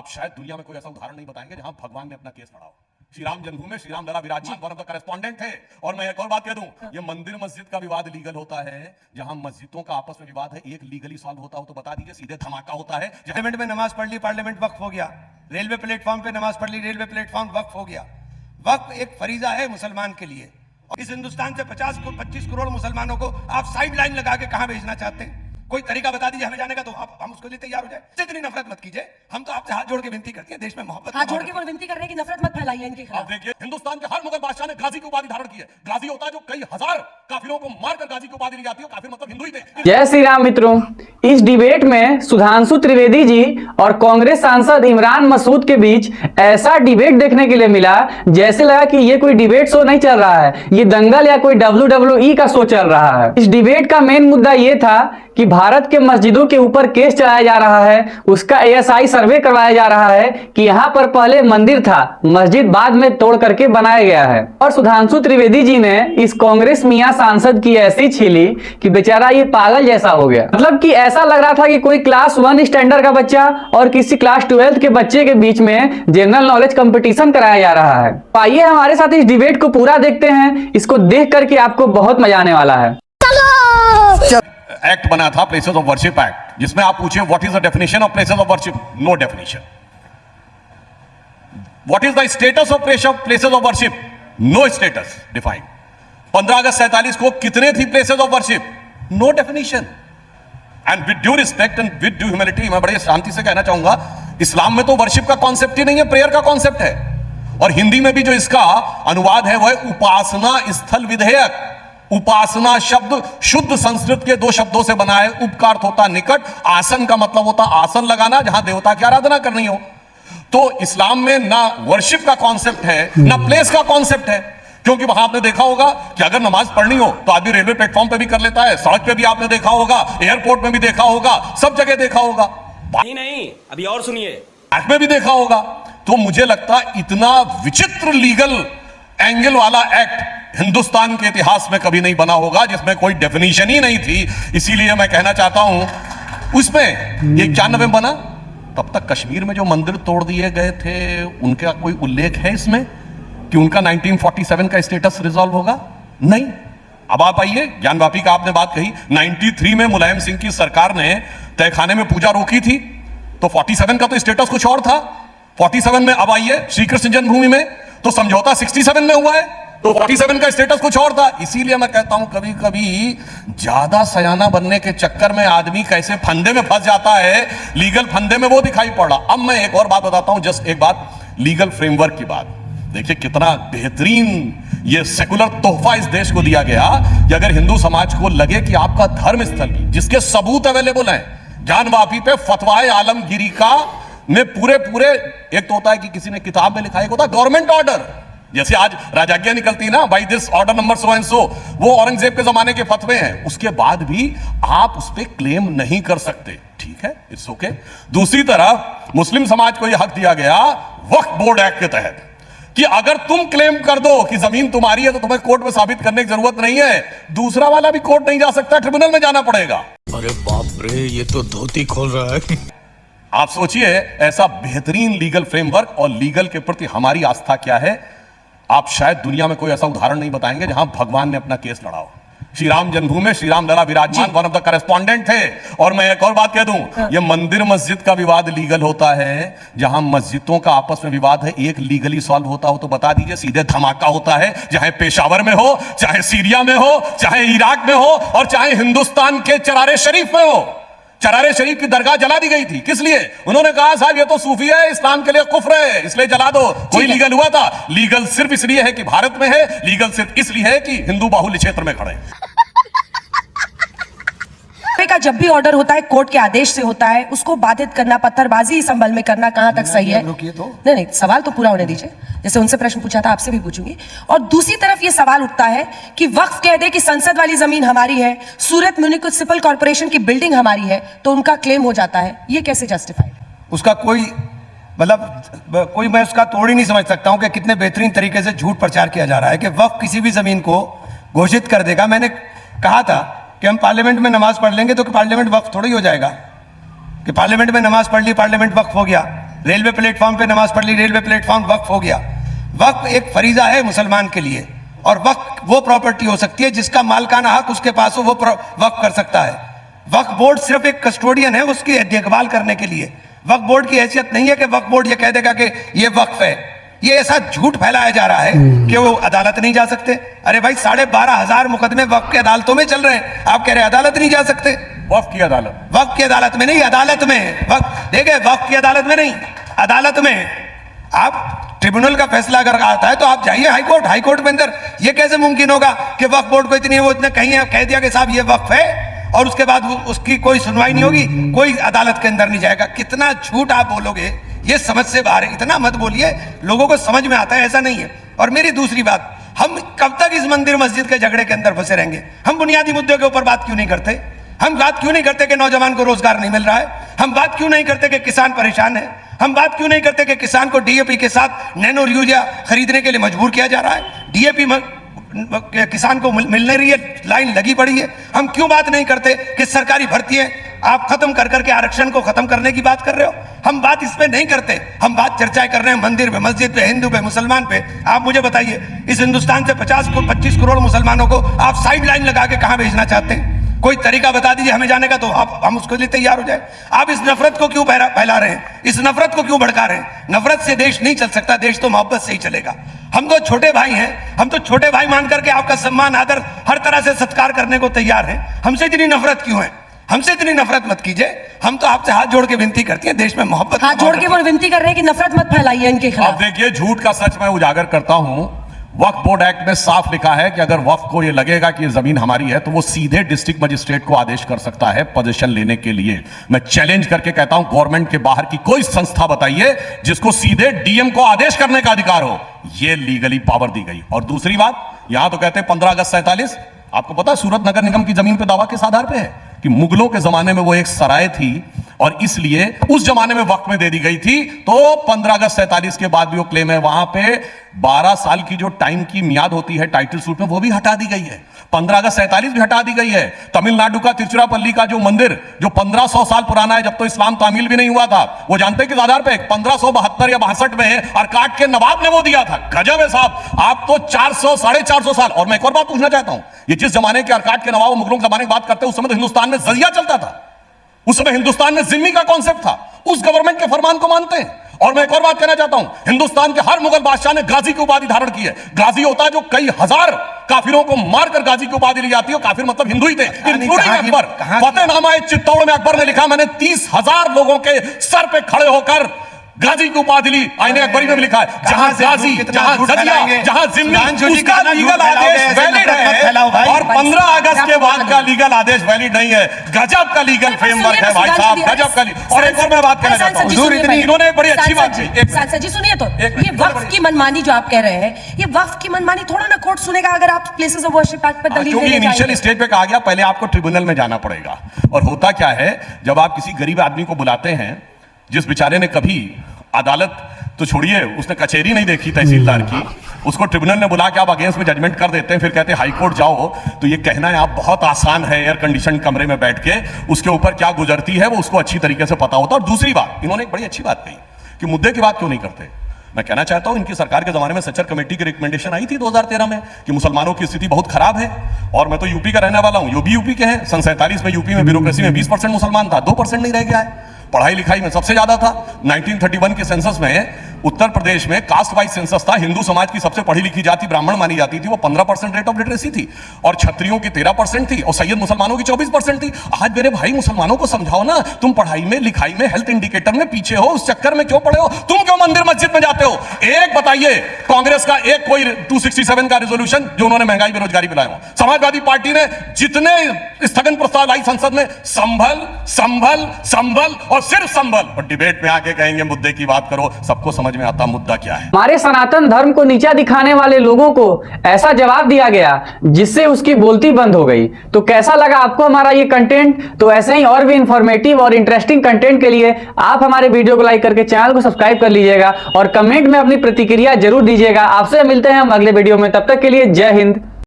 शायद दुनिया में कोई ऐसा उदाहरण नहीं बताएंगे जहां भगवान ने अपना केस लड़ा हो। श्री राम जन्मभूमि में श्री राम लला विराजमान, वन ऑफ द करेस्पॉन्डेंट थे। और मैं एक और बात कह दूं, ये मंदिर मस्जिद का विवाद लीगल होता है, जहां मस्जिदों का आपस में विवाद है एक लीगली सॉल्व होता हो तो बता दीजिए, सीधे धमाका होता है। पार्लियामेंट में नमाज पढ़ ली, पार्लियामेंट वक्फ हो गया। रेलवे प्लेटफॉर्म पे नमाज पढ़ ली, रेलवे प्लेटफॉर्म वक्फ हो गया। वक्फ एक फरीजा है मुसलमान के लिए। इस हिंदुस्तान से 25 करोड़ मुसलमानों को आप साइड लाइन लगा के कहां भेजना चाहते हैं? कोई तरीका बता दीजिए हमें जाने का, तो हम उसके लिए तैयार हो जाए। इतनी नफरत मत कीजिए, हम तो आपसे हाथ जोड़ के विनती करते हैं, देश में मोहब्बत हाथ जोड़ के वो विनती कर रहे हैं कि नफरत मत फैलाइए इनके खिलाफ। आप देखिए, हिंदुस्तान के हर मुगल बादशाह ने गाजी की उपाधि धारण की है। गाजी होता है जो कई हजार काफिरों को मारकर गाजी की उपाधि दी जाती है। काफिर मतलब हिंदू ही थे। जय श्री राम मित्रों, इस डिबेट में सुधांशु त्रिवेदी जी और कांग्रेस सांसद इमरान मसूद के बीच ऐसा डिबेट देखने के लिए मिला जैसे लगा कि ये कोई डिबेट शो नहीं चल रहा है, ये दंगल या कोई WWE का शो चल रहा है। इस डिबेट का मेन मुद्दा ये था कि भारत के मस्जिदों के ऊपर केस चलाया जा रहा है, उसका ASI सर्वे करवाया जा रहा है कि यहाँ पर पहले मंदिर था, मस्जिद बाद में तोड़ करके बनाया गया है। और सुधांशु त्रिवेदी जी ने इस कांग्रेस मियां सांसद की ऐसी छीली कि बेचारा ये पागल जैसा हो गया। मतलब कि ऐसा लग रहा था कि कोई क्लास 1 स्टैंडर्ड का बच्चा और किसी क्लास 12th के बच्चे के बीच में जनरल नॉलेज कंपटीशन कराया जा रहा है। आइए हमारे साथ इस डिबेट को पूरा देखते हैं, इसको देख करके आपको बहुत मजा आने वाला है। एक्ट बना था, प्लेसेस ऑफ वर्शिप एक्ट, जिसमें आप पूछिए what is the definition of places of worship? No definition. What is the status of places of worship? No status defined. 15 अगस्त 47 को कितने थी places of worship? No definition. And with due respect and with due humanity, मैं बड़े शांति से कहना चाहूंगा, इस्लाम में तो वर्शिप का कॉन्सेप्ट ही नहीं है, प्रेयर का कॉन्सेप्ट है। और हिंदी में भी जो इसका अनुवाद है वह उपासना स्थल विधेयक। उपासना शब्द शुद्ध संस्कृत के 2 शब्दों से बना है। उप का अर्थ होता निकट, आसन का मतलब होता आसन लगाना जहां देवता की आराधना करनी हो। तो इस्लाम में ना वर्शिप का कॉन्सेप्ट है ना प्लेस का कॉन्सेप्ट है, क्योंकि वहां आपने देखा होगा कि अगर नमाज पढ़नी हो तो आदमी रेलवे प्लेटफॉर्म पे भी कर लेता है, सड़क पे भी आपने देखा होगा, एयरपोर्ट में भी देखा होगा, सब जगह देखा होगा, नहीं अभी और सुनिए, बैंक में भी देखा होगा। तो मुझे लगता इतना विचित्र लीगल एंगल वाला एक्ट हिंदुस्तान के इतिहास में कभी नहीं बना होगा जिसमें कोई डेफिनेशन ही नहीं थी। इसीलिए मैं कहना चाहता हूं, उसमें ये 91 में बना, तब तक कश्मीर में जो मंदिर तोड़ दिए गए थे उनका कोई उल्लेख है इसमें कि उनका 1947 का स्टेटस रिजॉल्व होगा? नहीं। अब आप आइए, ज्ञानवापी का आपने बात कही, 93 में मुलायम सिंह की सरकार ने तहखाने में पूजा रोकी थी, तो 47 का तो स्टेटस कुछ और था। 47 में अब आइए श्री कृष्ण जन्मभूमि में, तो समझौता 67 में हुआ है, तो 47 का स्टेटस कुछ और था। इसीलिए मैं कहता हूं कभी कभी ज्यादा सयाना बनने के चक्कर में आदमी कैसे फंदे में फंस जाता है, लीगल फंदे में वो दिखाई पड़ रहा। अब मैं एक और बात बताता हूं, जस्ट एक बात, लीगल फ्रेमवर्क की बात। देखिए कितना बेहतरीन ये सेकुलर तोहफा इस देश को दिया गया कि अगर हिंदू समाज को लगे कि आपका धर्म स्थल भी, जिसके सबूत अवेलेबल हैं, ज्ञानवापी पे फतवाए आलमगीरी का में पूरे एक तो होता है कि किसी ने किताब में लिखा है, एक होता है गवर्नमेंट ऑर्डर, जैसे आज राजाज्ञा निकलती है ना, by this order number so and so, वो औरंगजेब के जमाने के फतवे हैं। उसके बाद भी आप उस पर क्लेम नहीं कर सकते, ठीक है, इट्स ओके। दूसरी तरफ मुस्लिम समाज को यह हक दिया गया वक्फ बोर्ड एक्ट के तहत कि अगर तुम क्लेम कर दो कि जमीन तुम्हारी है तो तुम्हें कोर्ट में साबित करने की जरूरत नहीं है, दूसरा वाला भी कोर्ट नहीं जा सकता, ट्रिब्यूनल में जाना पड़ेगा। अरे बाप रे, ये तो धोती खोल रहा है। आप सोचिए ऐसा बेहतरीन लीगल फ्रेमवर्क, और लीगल के प्रति हमारी आस्था क्या है। आप शायद दुनिया में कोई ऐसा उदाहरण नहीं बताएंगे जहां भगवान ने अपना केस लड़ा हो। श्री राम जन्मभूमि में श्री राम लला विराजमान, वन ऑफ द करेस्पॉन्डेंट थे। और मैं एक और बात कह दूं, ये मंदिर मस्जिद का विवाद लीगल होता है, जहां मस्जिदों का आपस में विवाद है एक लीगली सॉल्व होता हो तो बता दीजिए, सीधे धमाका होता है, चाहे पेशावर में हो, चाहे सीरिया में हो, चाहे इराक में हो, और चाहे हिंदुस्तान के चरारे शरीफ में हो। चरारे शरीफ की दरगाह जला दी गई थी, किस लिए? उन्होंने कहा साहब ये तो सूफी है, इस्लाम के लिए कुफ्र है, इसलिए जला दो। कोई लीगल हुआ था? लीगल सिर्फ इसलिए है कि भारत में है, लीगल सिर्फ इसलिए है कि हिंदू बाहुल्य क्षेत्र में खड़े हैं। का जब भी ऑर्डर होता है कोर्ट के आदेश से होता है, उसको बाधित करना, पत्थरबाजी संभल में करना कहां तक सही है? नहीं, सवाल तो पूरा होने दीजिए। जैसे उनसे प्रश्न पूछा था, आपसे भी पूछूंगी। और दूसरी तरफ ये सवाल उठता है कि वक्फ कह दे कि संसद वाली जमीन हमारी है, सूरत म्युनिसिपल कॉर्पोरेशन की बिल्डिंग हमारी है, तो उनका क्लेम हो जाता है, ये कैसे जस्टिफाइड? उसका कोई मतलब कोई, मैं उसका तोड़ ही नहीं समझ सकता हूं कि कितने बेहतरीन तरीके से झूठ प्रचार किया जा रहा है कि वक्फ किसी भी जमीन को घोषित कर देगा। मैंने कहा था कि हम पार्लियामेंट में नमाज पढ़ लेंगे तो कि पार्लियामेंट वक्फ थोड़ी हो जाएगा, कि पार्लियामेंट में नमाज पढ़ ली, पार्लियामेंट वक्फ हो गया। रेलवे प्लेटफॉर्म पे नमाज पढ़ ली, रेलवे प्लेटफॉर्म वक्फ हो गया। वक्फ एक फरीजा है मुसलमान के लिए, और वक्फ वो प्रॉपर्टी हो सकती है जिसका मालकाना हक उसके पास हो, वो वक्फ कर सकता है। वक्फ बोर्ड सिर्फ एक कस्टोडियन है उसकी देखभाल करने के लिए। वक्फ बोर्ड की हैसियत नहीं है कि वक्फ बोर्ड ये कह देगा कि ये वक्फ है। ये ऐसा झूठ फैलाया जा रहा है कि वो अदालत नहीं जा सकते। अरे भाई 12,500 मुकदमे वक्फ की अदालतों में चल रहे हैं, आप कह रहे हैं अदालत नहीं जा सकते। वक्फ की अदालत, वक्फ की अदालत में नहीं, अदालत में। वक्फ देखिए, वक्फ की अदालत में नहीं, अदालत में। आप ट्रिब्यूनल का फैसला अगर आता है तो आप जाइए हाई कोर्ट, हाई कोर्ट में अंदर। ये कैसे मुमकिन होगा कि वक्फ बोर्ड को इतनी वो इतने कहीं कह दिया कि साहब ये वक्फ है और उसके बाद उसकी कोई सुनवाई नहीं होगी, कोई अदालत के अंदर नहीं जाएगा। कितना झूठ आप बोलोगे, ये समझ से बाहर है। इतना मत बोलिए, लोगों को समझ में आता है, ऐसा नहीं है। और मेरी दूसरी बात, हम कब तक इस मंदिर मस्जिद के झगड़े के अंदर फंसे रहेंगे? हम बुनियादी मुद्दों के ऊपर बात क्यों नहीं करते? हम बात क्यों नहीं करते कि नौजवान को रोजगार नहीं मिल रहा है? हम बात क्यों नहीं करते कि किसान परेशान है? हम बात क्यों नहीं करते कि किसान को डीएपी के साथ नैनो यूरिया खरीदने के लिए मजबूर किया जा रहा है? डीएपी किसान को मिलने रही है, लाइन लगी पड़ी है। हम क्यों बात नहीं करते कि सरकारी भर्ती आप खत्म कर करके आरक्षण को खत्म करने की बात कर रहे हो? हम बात इस पे नहीं करते, हम बात चर्चाएं कर रहे हैं मंदिर पे, मस्जिद पे, हिंदू पे, मुसलमान पे। आप मुझे बताइए, इस हिंदुस्तान से 25 करोड़ मुसलमानों को आप साइड लाइन लगा के कहां भेजना चाहते हैं? कोई तरीका बता दीजिए हमें जाने का, तो हम उसके लिए तैयार हो जाए। आप इस नफरत को क्यों फैला रहे हैं? इस नफरत को क्यों भड़का रहे हैं? नफरत से देश नहीं चल सकता, देश तो मोहब्बत से ही चलेगा। हम तो छोटे भाई हैं, हम तो छोटे भाई मान करके आपका सम्मान आदर हर तरह से सत्कार करने को तैयार हैं। हमसे इतनी नफरत क्यों है? हमसे इतनी नफरत मत कीजिए। हम तो आपसे हाथ जोड़ के विनती करती हैं, देश में मोहब्बत, हाथ जोड़ के वो विनती कर रहे हैं कि नफरत मत फैलाइए इनके अब खिलाफ। देखिए, झूठ का सच मैं उजागर करता हूं। वक्फ बोर्ड एक्ट में साफ लिखा है कि अगर वक्फ को यह लगेगा कि यह जमीन हमारी है तो वो सीधे डिस्ट्रिक्ट मजिस्ट्रेट को आदेश कर सकता है पोजीशन लेने के लिए। मैं चैलेंज करके कहता हूं, गवर्नमेंट के बाहर की कोई संस्था बताइए जिसको सीधे डीएम को आदेश करने का अधिकार हो। यह लीगली पावर दी गई। और दूसरी बात, यहां तो कहते हैं 15 अगस्त 47, आपको पता है सूरत नगर निगम की जमीन पे दावा किस आधार पे है? कि मुगलों के जमाने में वो एक सराय थी और इसलिए उस जमाने में वक्त में दे दी गई थी। तो 15 अगस्त 47 के बाद भी वो क्लेम है। वहां पे 12 साल की जो टाइम की मियाद होती है टाइटल सूट में, वो भी हटा दी गई है। 15 अगस्त 47 भी हटा दी गई है। तमिलनाडु का तिरुचिरापल्ली का जो मंदिर जो 1500 साल पुराना है, जब तो इस्लाम तामील भी नहीं हुआ था, वो जानते हैं किस आधार पे? 1572 या 62 में अरकाट के नवाब ने वो दिया था। गजब है साहब, आप तो 400 450 साल। और मैं एक और बात पूछना चाहता हूं, ये जिस जमाने के अरकाट के नवाब मुगलों के जमाने की बात करते हैं, उस समय तो हिंदुस्तान में जजिया चलता था, उस समय हिंदुस्तान में जिम्मी का कॉन्सेप्ट था। उस गवर्नमेंट के फरमान को मानते हैं। और मैं एक और बात कहना चाहता हूं, हिंदुस्तान के हर मुगल बादशाह ने गाजी की उपाधि धारण की है। गाजी होता है जो कई हजार काफिरों को मारकर गाजी की उपाधि ली जाती है। काफिर मतलब हिंदू ही थे, इंक्लूडिंग अकबर। फतेहनामा चित्तौड़ में अकबर ने लिखा, मैंने 30,000 लोगों के सर पे खड़े होकर गाजी की उपाधि ली। आईने अकबरी में भी लिखा है, जहां गाजी, जहां जजिया, जहां जिम्मी, उसका लीगल आदेश वैलिड है। और 15 अगस्त के बाद का लीगल आदेश वैलिड नहीं है। गजब का लीगल फ्रेमवर्क है भाई साहब, गजब का। और एक और मैं बात कहना चाहता हूं, इन्होंने एक बड़ी अच्छी बात की। सांसद जी सुनिए, तो ये वक्फ की मनमानी जो आप कह रहे हैं, ये वक्फ की मनमानी थोड़ा ना कोर्ट सुनेगा अगर आप प्लेसेस ऑफ वर्शिप एक्ट पर दलील क्योंकि इनिशियल स्टेज पे कहा गया पहले आपको ट्रिब्यूनल में जाना पड़ेगा। और होता क्या है, जब आप किसी गरीब आदमी को बुलाते हैं, जिस बेचारे ने कभी अदालत तो छोड़िए, उसने कचहरी नहीं देखी तहसीलदार की, उसको ट्रिब्यूनल ने बुला के आप अगेंस्ट में जजमेंट कर देते हैं, फिर कहते हैं हाई कोर्ट जाओ। तो ये कहना है आप बहुत आसान है, एयर कंडीशन कमरे में बैठ के उसके ऊपर क्या गुजरती है वो उसको अच्छी तरीके से पता होता। और दूसरी बात, इन्होंने एक बड़ी अच्छी बात कही कि मुद्दे की बात क्यों नहीं करते। मैं कहना चाहता हूं, इनकी सरकार के जमाने में सच्चर कमेटी की रिकमेंडेशन आई थी 2013 में कि मुसलमानों की स्थिति बहुत खराब है। और मैं तो यूपी का रहने वाला हूं, यूपी के हैं। सन 47 में यूपी में ब्यूरोक्रेसी में 20% मुसलमान था, 2% नहीं रह गया है। पढ़ाई लिखाई में सबसे ज्यादा था। 1931 के सेंसस में उत्तर प्रदेश में कास्ट वाइज सेंसस था, हिंदू समाज की सबसे पढ़ी लिखी जाति ब्राह्मण मानी जाती थी, वो 15% रेट ऑफ लिटरेसी थी। और क्षत्रियों की 13% थी और सैयद मुसलमानों की 24% थी। आज मेरे भाई मुसलमानों को समझाओ ना, तुम पढ़ाई में लिखाई में हेल्थ इंडिकेटर में पीछे हो, उस चक्कर में क्यों पड़े हो? तुम क्यों मंदिर मस्जिद में जाते हो? एक बताइए कांग्रेस का एक कोई 267 का रेजोल्यूशन जो उन्होंने महंगाई बेरोजगारी पिलाया हो। समाजवादी पार्टी ने जितने स्थगन प्रस्ताव लाई संसद में, संभल संभल संभल और सिर्फ संभल। और डिबेट में आके कहेंगे मुद्दे की बात करो, सबको समझ में आता मुद्दा क्या है। हमारे सनातन धर्म को नीचा दिखाने वाले लोगों को ऐसा जवाब दिया गया जिससे उसकी बोलती बंद हो गई। तो कैसा लगा आपको हमारा ये कंटेंट? तो ऐसे ही और भी इंफॉर्मेटिव और इंटरेस्टिंग कंटेंट के लिए आप हमारे वीडियो को लाइक करके चैनल को सब्सक्राइब कर लीजिएगा और कमेंट में अपनी प्रतिक्रिया जरूर दीजिएगा। आपसे मिलते हैं हम अगले वीडियो में, तब तक के लिए जय हिंद।